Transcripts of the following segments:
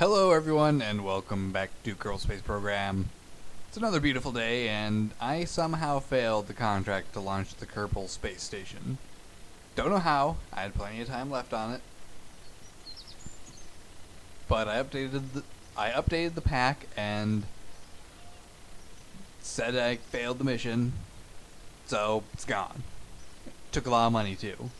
Hello everyone and welcome back to Kerbal Space Program. It's another beautiful day and I somehow failed the contract to launch the Kerbal Space Station. Don't know how, I had plenty of time left on it. But I updated the pack and said I failed the mission, so it's gone. Took a lot of money too.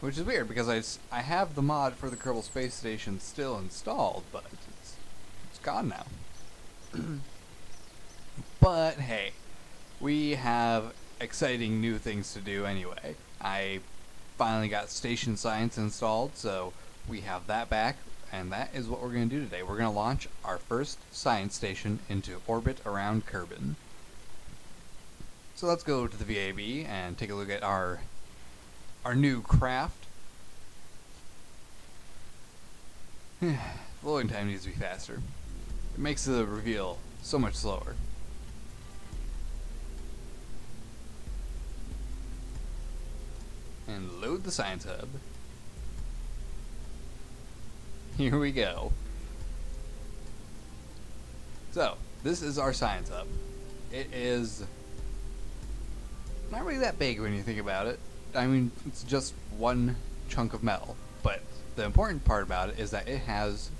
Which is weird because I have the mod for the Kerbal Space Station still installed, but it's gone now. But hey, we have exciting new things to do anyway. I finally got Station Science installed, so we have that back, and that is what we're going to do today. We're going to launch our first science station into orbit around Kerbin. So let's go to the VAB and take a look at our new craft. The loading time needs to be faster. It makes the reveal so much slower. And load the science hub. Here we go. So, this is our science hub. It is not really that big when you think about it. I mean, it's just one chunk of metal, but the important part about it is that it has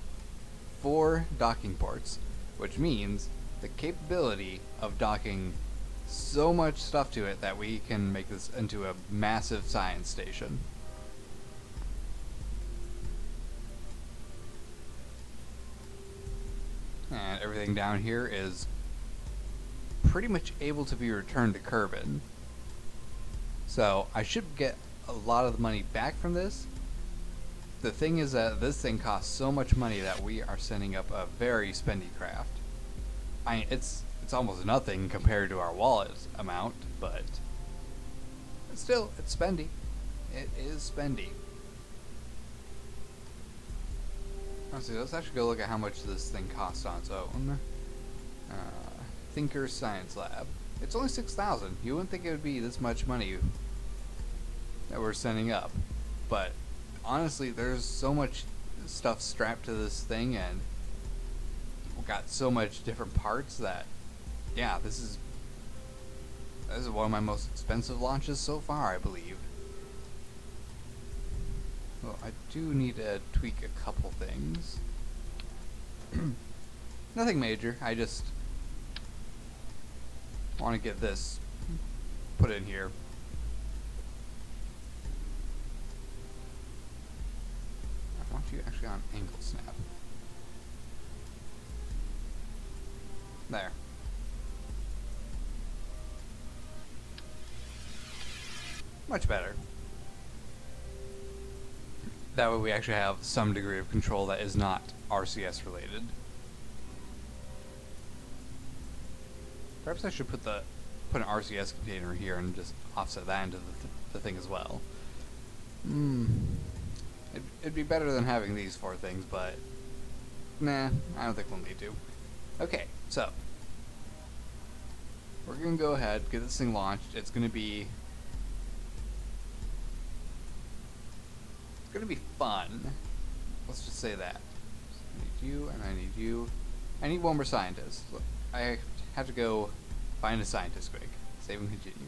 4 docking ports, which means the capability of docking so much stuff to it that we can make this into a massive science station. And everything down here is pretty much able to be returned to Kerbin. So I should get a lot of the money back from this. The thing is that this thing costs so much money that we are sending up a very spendy craft. I mean, it's almost nothing compared to our wallet amount, but still, it's spendy. It is spendy. Let's actually go look at how much this thing costs on its own. Thinker Science Lab. It's only 6,000. You wouldn't think it would be this much money that we're sending up, but honestly, there's so much stuff strapped to this thing, and we've got so much different parts that, yeah, this is one of my most expensive launches so far, I believe. Well, I do need to tweak a couple things. Nothing major. I just want to get this put in here. I want you actually on angle snap. There. Much better. That way we actually have some degree of control that is not RCS related. Perhaps I should put an RCS container here and just offset that into the thing as well. It'd be better than having these 4 things, but nah, I don't think we'll need to. Okay, so we're gonna go ahead, get this thing launched. It's gonna be fun. Let's just say that. I need you, and I need you. I need one more scientist. Look, I have to go find a scientist quick. Save and continue.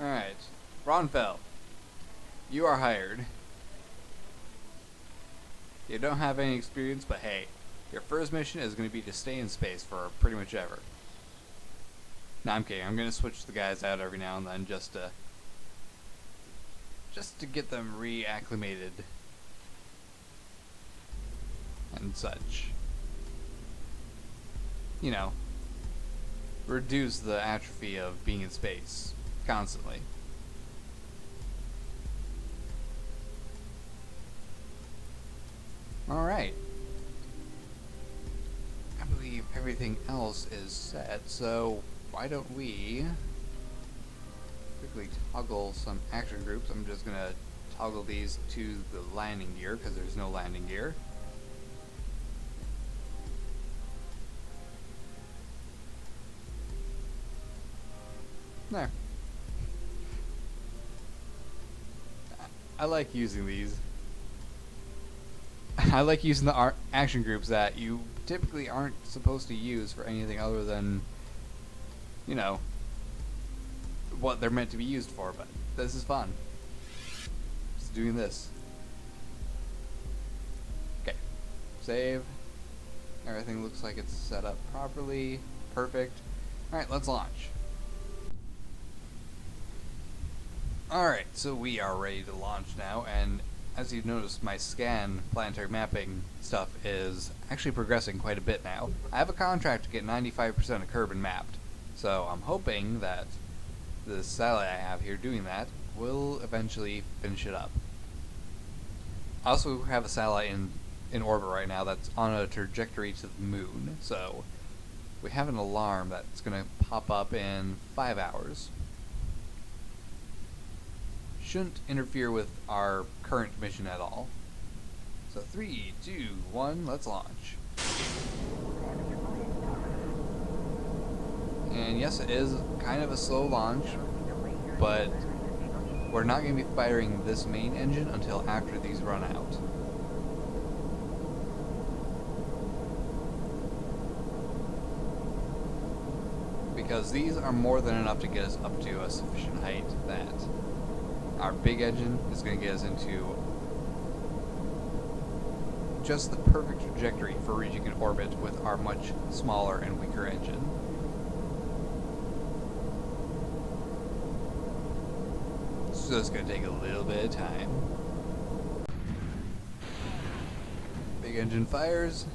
Alright, Ronfell, you are hired. You don't have any experience, but hey, your first mission is going to be to stay in space for pretty much ever. No, I'm kidding. I'm going to switch the guys out every now and then just to get them reacclimated and such. You know, reduce the atrophy of being in space constantly. Alright. I believe everything else is set, so why don't we quickly toggle some action groups. I'm just going to toggle these to the landing gear because there's no landing gear. There. I like using these. I like using the action groups that you typically aren't supposed to use for anything other than, you know, what they're meant to be used for, but this is fun. Just doing this. Okay. Save. Everything looks like it's set up properly. Perfect. Alright, let's launch. Alright, so we are ready to launch now, and as you've noticed, my scan planetary mapping stuff is actually progressing quite a bit now. I have a contract to get 95% of Kerbin mapped, so I'm hoping that the satellite I have here doing that will eventually finish it up. I also have a satellite in orbit right now that's on a trajectory to the moon, so we have an alarm that's going to pop up in 5 hours. Shouldn't interfere with our current mission at all. So 3, 2, 1, let's launch. And yes, it is kind of a slow launch, but we're not going to be firing this main engine until after these run out. Because these are more than enough to get us up to a sufficient height that our big engine is going to get us into just the perfect trajectory for reaching an orbit with our much smaller and weaker engine. So it's going to take a little bit of time. Big engine fires.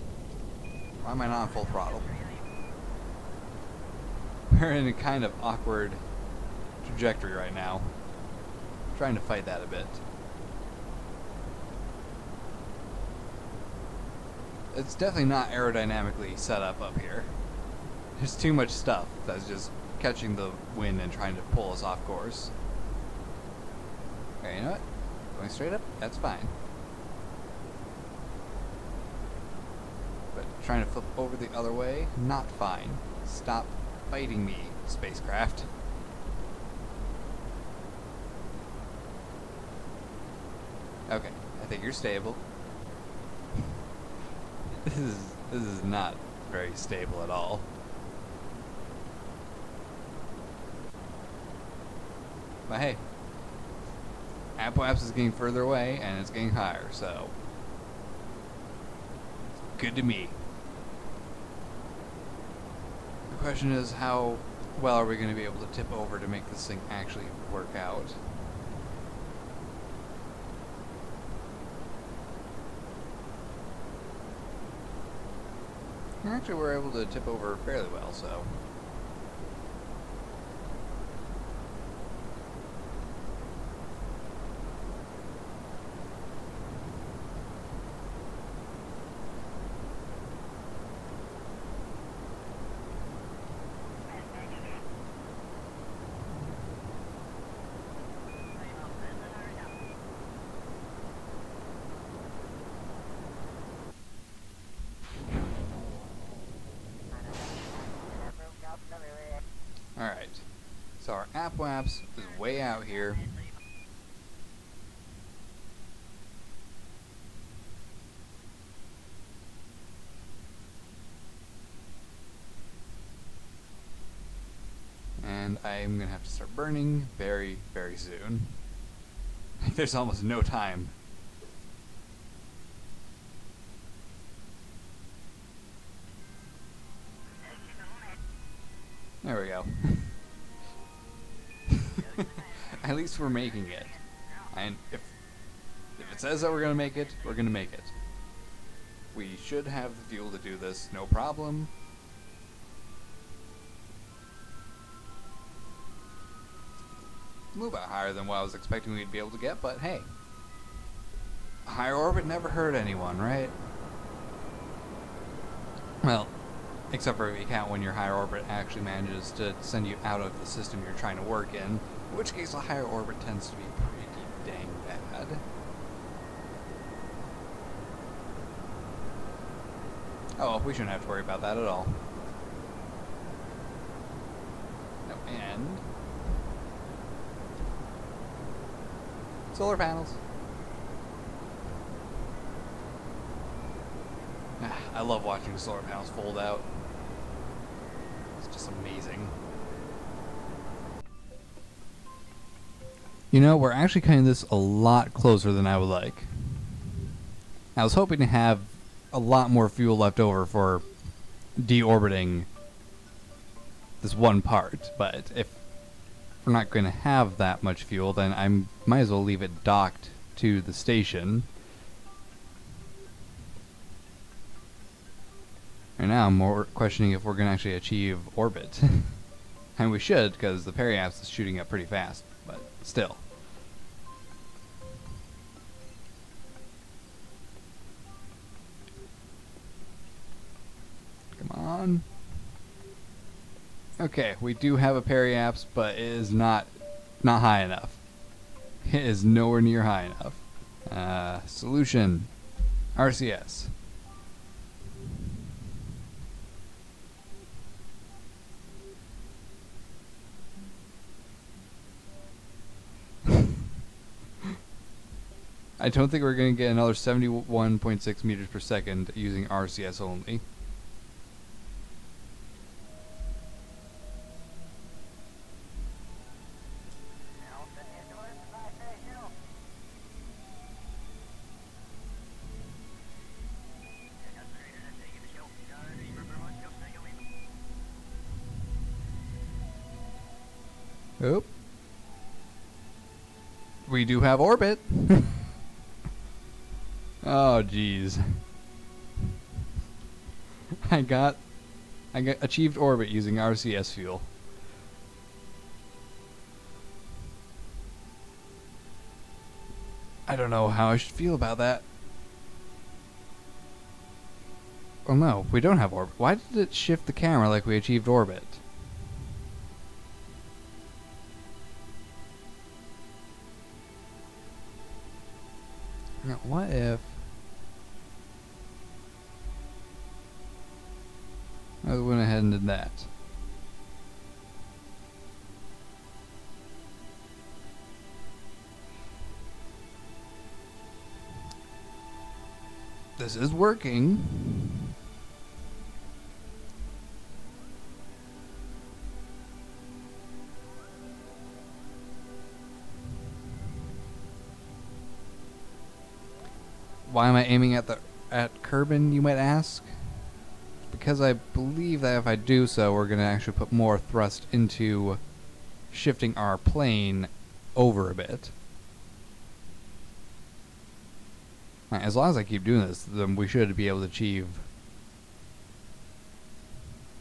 Why am I not on full throttle? We're in a kind of awkward trajectory right now. Trying to fight that a bit. It's definitely not aerodynamically set up here. There's too much stuff that's just catching the wind and trying to pull us off course. Okay, you know what? Going straight up? That's fine. But trying to flip over the other way? Not fine. Stop fighting me, spacecraft. Okay, I think you're stable. This is not very stable at all. But hey, Apoapsis is getting further away and it's getting higher, so it's good to me. The question is, how well are we going to be able to tip over to make this thing actually work out? Actually, we're able to tip over fairly well, so. Alright, so our Apoapsis is way out here. And I'm going to have to start burning very, very soon. There's almost no time. There we go. At least we're making it. And if it says that we're going to make it, we're going to make it. We should have the fuel to do this, no problem. A little bit higher than what I was expecting we'd be able to get, but hey. A higher orbit never hurt anyone, right? Well, except for if you count when your higher orbit actually manages to send you out of the system you're trying to work in, in which case a higher orbit tends to be pretty dang bad. Oh, well, we shouldn't have to worry about that at all. No, and Solar panels. I love watching the solar panels fold out. It's just amazing. You know, we're actually cutting this a lot closer than I would like. I was hoping to have a lot more fuel left over for deorbiting this one part, but if we're not going to have that much fuel, then I might as well leave it docked to the station. Right now I'm more questioning if we're going to actually achieve orbit. And we should, because the periapse is shooting up pretty fast, but still. Come on. Okay, we do have a periapse, but it is not high enough. It is nowhere near high enough. Solution. RCS. I don't think we're going to get another 71.6 meters per second using RCS only. Oop. We do have orbit. Oh, jeez. I got achieved orbit using RCS fuel. I don't know how I should feel about that. Oh no, we don't have orbit. Why did it shift the camera like we achieved orbit? Now, what if I went ahead and did that? This is working. Why am I aiming at Kerbin, you might ask? Because I believe that if I do so, we're going to actually put more thrust into shifting our plane over a bit. Right, as long as I keep doing this, then we should be able to achieve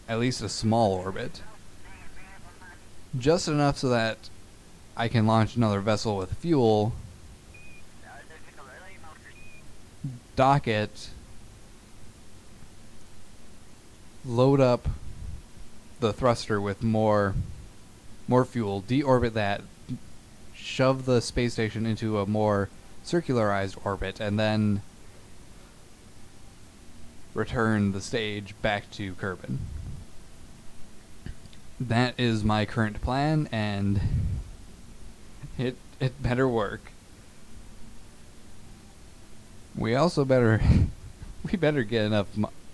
at least a small orbit. Just enough so that I can launch another vessel with fuel, dock it, load up the thruster with more fuel, deorbit that, shove the space station into a more circularized orbit, and then return the stage back to Kerbin. That is my current plan, and it better work. We also better we better get enough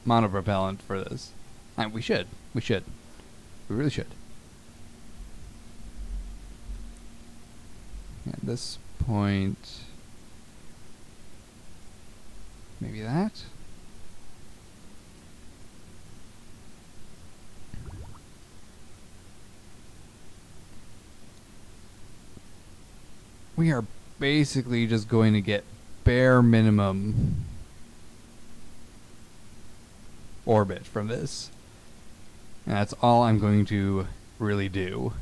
monopropellant for this. We should. We really should. At this point, maybe that. We are basically just going to get bare minimum orbit from this. And that's all I'm going to really do.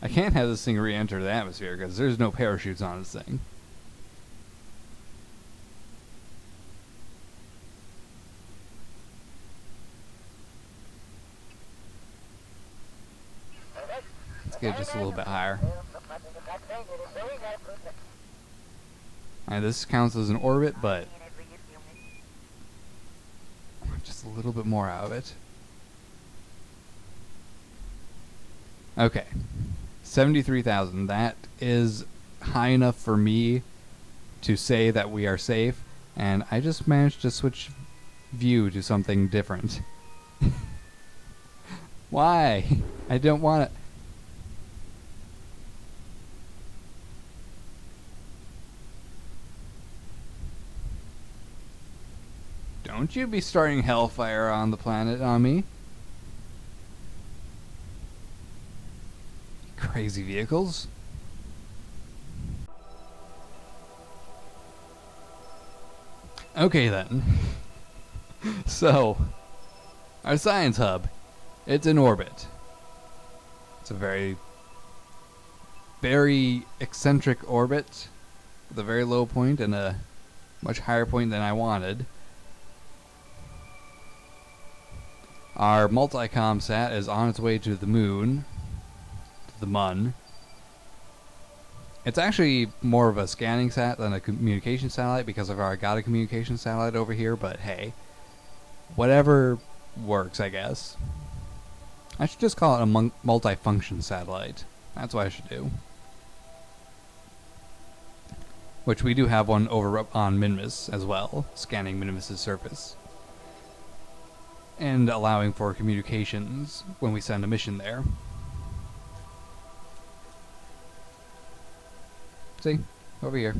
I can't have this thing re-enter the atmosphere because there's no parachutes on this thing. Let's get it just a little bit higher. Alright, this counts as an orbit, but just a little bit more out of it. Okay. 73,000. That is high enough for me to say that we are safe, and I just managed to switch view to something different. Why? I don't want it. Don't you be starting hellfire on the planet on me. Crazy vehicles. Okay then. So, our science hub, it's in orbit. It's a very, very eccentric orbit with a very low point and a much higher point than I wanted. Our multi-com sat is on its way to the moon, to the mun. It's actually more of a scanning sat than a communication satellite because I've already got a communication satellite over here, but hey, whatever works, I guess. I should just call it a multi-function satellite. That's what I should do. Which we do have one over on Minmus as well, scanning Minmus's surface. And allowing for communications when we send a mission there. See? Over here.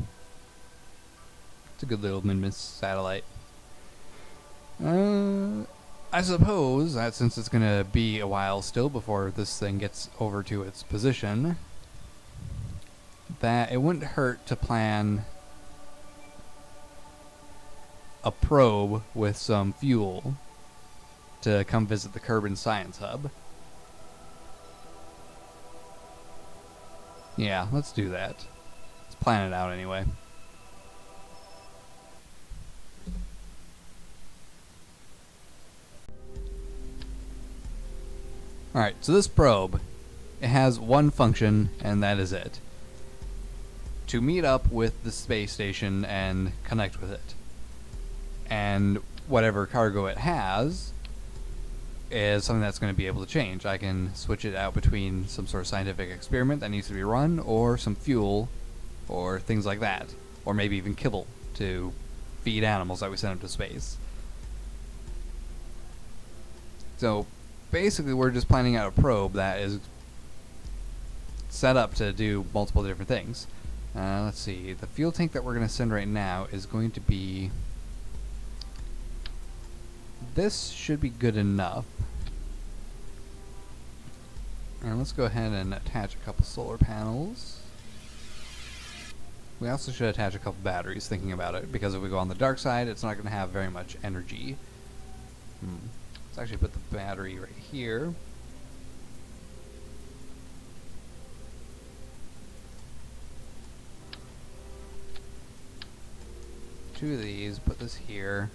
It's a good little Minmus satellite. I suppose that since it's going to be a while still before this thing gets over to its position, that it wouldn't hurt to plan a probe with some fuel to come visit the Kerbin Science Hub. Yeah, let's do that. Let's plan it out anyway. Alright, so this probe, it has one function, and that is it. To meet up with the space station and connect with it. And whatever cargo it has is something that's going to be able to change. I can switch it out between some sort of scientific experiment that needs to be run, or some fuel, or things like that. Or maybe even kibble to feed animals that we send up to space. So basically we're just planning out a probe that is set up to do multiple different things. Let's see, the fuel tank that we're going to send right now is going to be... This should be good enough. And let's go ahead and attach a couple solar panels. We also should attach a couple batteries, thinking about it, because if we go on the dark side, it's not going to have very much energy. Let's actually put the battery right here. Two of these, put this here.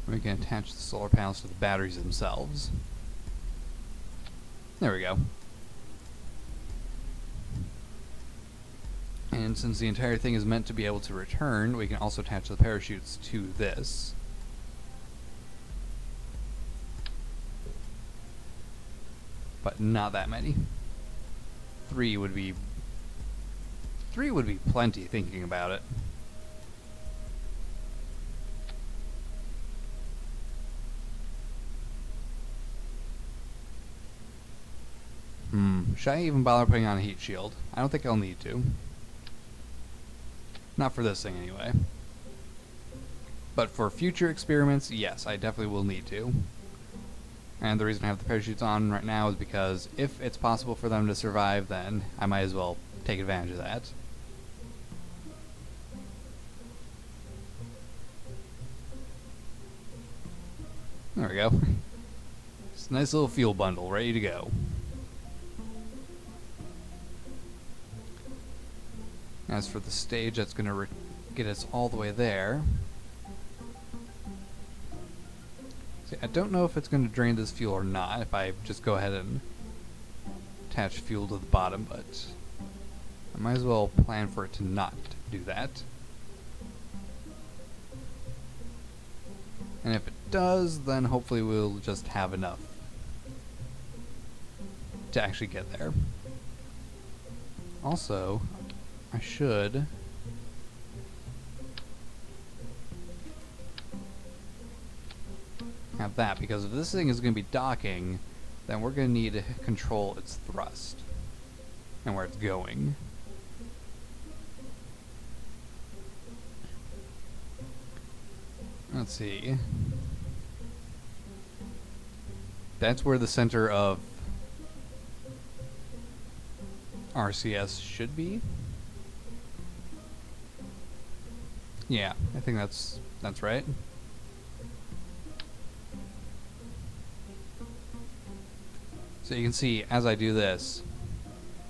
We can attach the solar panels to the batteries themselves. There we go. And since the entire thing is meant to be able to return, we can also attach the parachutes to this. But not that many. Three would be plenty, thinking about it. Should I even bother putting on a heat shield? I don't think I'll need to. Not for this thing, anyway. But for future experiments, yes, I definitely will need to. And the reason I have the parachutes on right now is because if it's possible for them to survive, then I might as well take advantage of that. There we go. It's a nice little fuel bundle ready to go. As for the stage, that's going to get us all the way there. See, I don't know if it's going to drain this fuel or not, if I just go ahead and attach fuel to the bottom, but I might as well plan for it to not do that. And if it does, then hopefully we'll just have enough to actually get there. Also, I should have that, because if this thing is going to be docking, then we're going to need to control its thrust and where it's going. Let's see. That's where the center of RCS should be. Yeah, I think that's right. So you can see as I do this,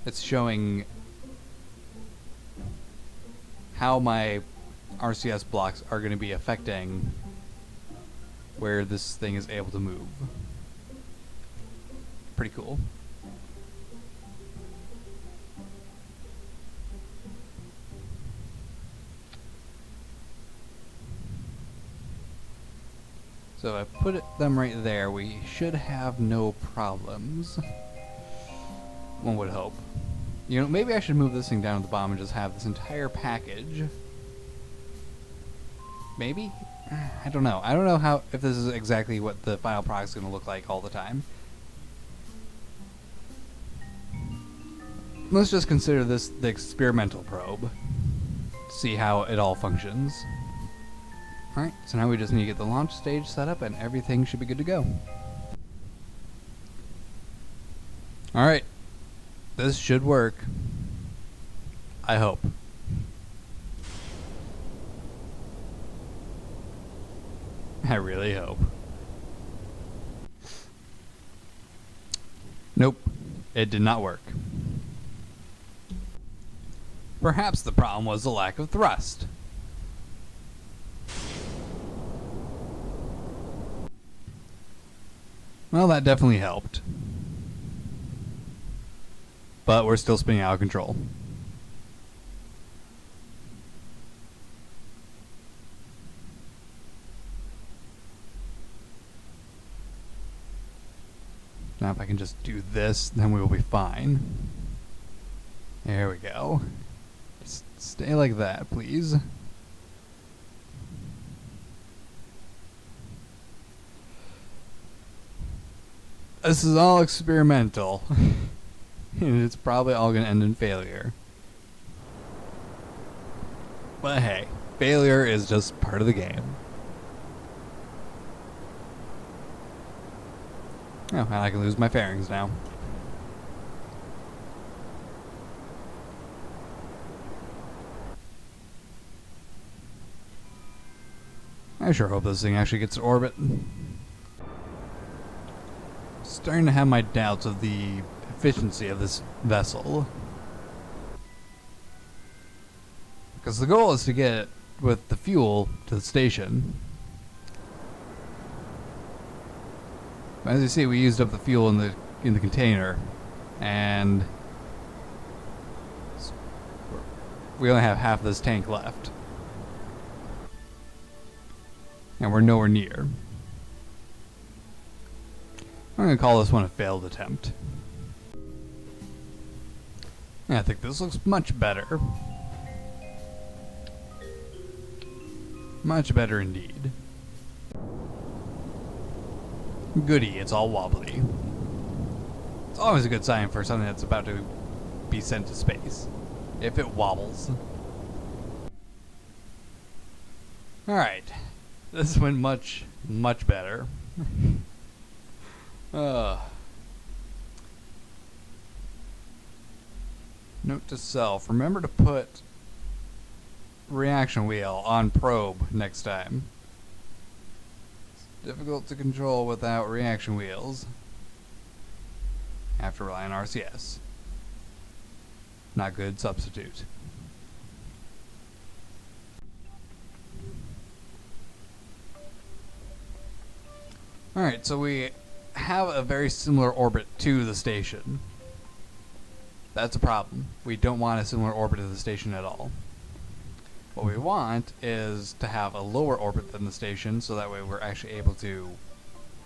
it's showing how my RCS blocks are going to be affecting where this thing is able to move. Pretty cool. So if I put them right there, we should have no problems. One would hope. You know, maybe I should move this thing down to the bottom and just have this entire package. Maybe? I don't know. I don't know how, if this is exactly what the final product's going to look like all the time. Let's just consider this the experimental probe. See how it all functions. Alright, so now we just need to get the launch stage set up and everything should be good to go. Alright. This should work. I hope. I really hope. Nope. It did not work. Perhaps the problem was the lack of thrust. Well, that definitely helped. But we're still spinning out of control. Now if I can just do this, then we will be fine. There we go. Just stay like that, please. This is all experimental. And it's probably all going to end in failure. But hey, failure is just part of the game. Oh, and I can lose my fairings now. I sure hope this thing actually gets to orbit. Starting to have my doubts of the efficiency of this vessel. Because the goal is to get with the fuel to the station. As you see, we used up the fuel in the container, and we only have half this tank left. And we're nowhere near. I'm going to call this one a failed attempt. I think this looks much better. Much better indeed. Goody, it's all wobbly. It's always a good sign for something that's about to be sent to space, if it wobbles. Alright, this went much, much better. Note to self, remember to put reaction wheel on probe next time. It's difficult to control without reaction wheels. Have to rely on RCS. Not good substitute. Alright, so we have a very similar orbit to the station. That's a problem. We don't want a similar orbit to the station at all. What we want is to have a lower orbit than the station, so that way we're actually able to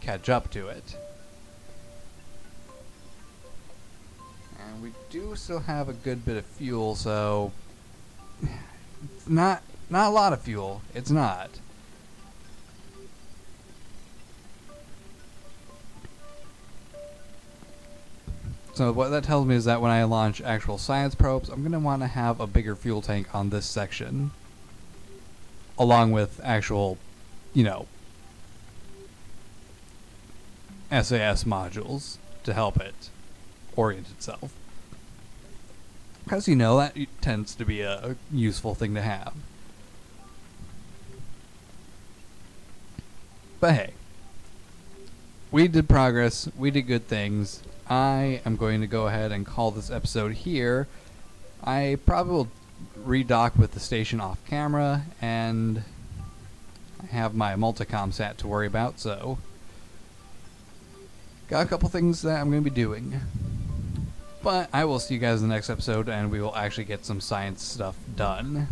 catch up to it. And we do still have a good bit of fuel, so it's not a lot of fuel. It's not. So what that tells me is that when I launch actual science probes, I'm going to want to have a bigger fuel tank on this section, along with actual, you know, SAS modules to help it orient itself. Because, you know, that tends to be a useful thing to have. But hey, we did progress, we did good things. I am going to go ahead and call this episode here. I probably will redock with the station off camera, and I have my multicom sat to worry about, so got a couple things that I'm going to be doing. But I will see you guys in the next episode, and we will actually get some science stuff done.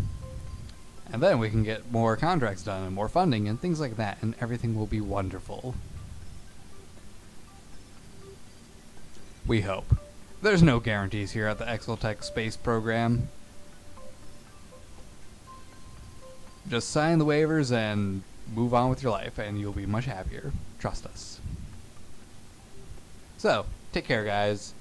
And then we can get more contracts done and more funding and things like that, and everything will be wonderful. We hope. There's no guarantees here at the Exeltech space program. Just sign the waivers and move on with your life, and you'll be much happier. Trust us. So, take care, guys.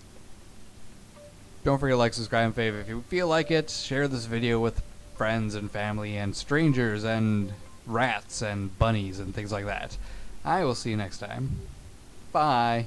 Don't forget to like, subscribe, and fave if you feel like it. Share this video with friends and family and strangers and rats and bunnies and things like that. I will see you next time. Bye.